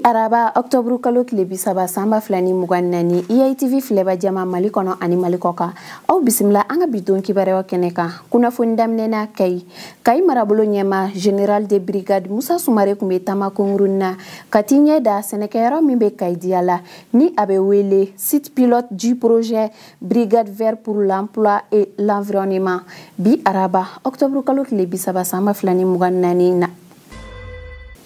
araba octobre kalo tile 30 samba filani mugan nani EITV fileba jama mali kono ani mali koka aw bisimila anga bidon kibarewa keneka kuna fondamnena kai marabolo nyema general de brigade Musa Sumare kumbe tama konguruna katinye da senekero mimbe kai diala ni abe wele site pilote du projet brigade vert pour l'emploi et l'environnement bi araba octobre kalo tile 30 samba filani mugan nani na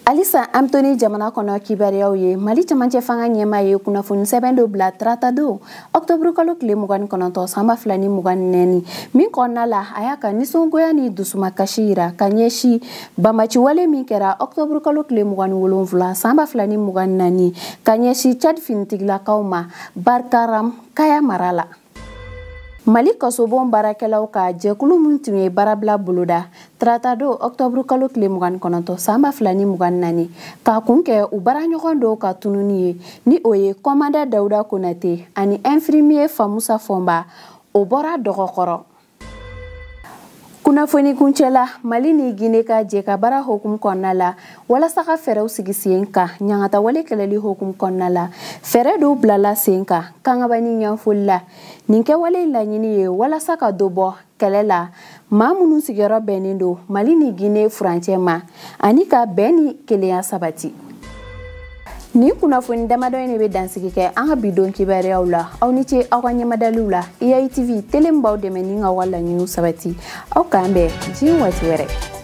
Alisa Anthony jamana kono kibariyaw ye Mali camancɛ fanga ɲɛma ye kunnafoni sɛbɛn dɔ bila tratado octobre kalo tile 29 samba filani 24 min kɔnɔna la a y'a ka nisɔngoya ni dusumakasi yira ka ɲɛsi bamaci wale min kɛra octobre kalo tile 27 samba filani 24 ka ɲɛsi Chad finitigilakaw ma Barkaram Kaya mara la Mali kasobon barakɛlaw ka jɛkulu min tun ye baarabila boloda tratado octobre kalo tile 29 samba filani 24 ka kun kɛ u baaraɲɔgɔn dɔw ka tununi ye ni o ye commandant Dawuda Konate ani infirmier Famusa Fɔnba o bɔra dɔgɔkɔrɔ kunnafoni kuncɛla Mali ni Guinée ka jɛ ka baara hokumu kɔnɔna la walasa ka fɛɛrɛw sigi sen kan ɲangata wale kɛlɛli hokumu kɔnɔna la fɛɛrɛ dɔw bilala sen kan kangabani ɲɛfɔli la nin kɛwale laɲini ye walasa ka dɔ bɔ kɛlɛ la maa minnu sigiyɔrɔ bɛnnen don Mali ni Guinée furancɛ ma ani ka bɛn ni kelenya sabati ni kunnafoni damadɔ ne bɛ dansigi kɛ an ka bidon kibaruyaw la aw ni ce aw ka ɲɛmadaliw la EITV tele min b'aw dɛmɛ ni ka walaɲiniw sabati aw k'an bɛn diɲɛ waati wɛrɛ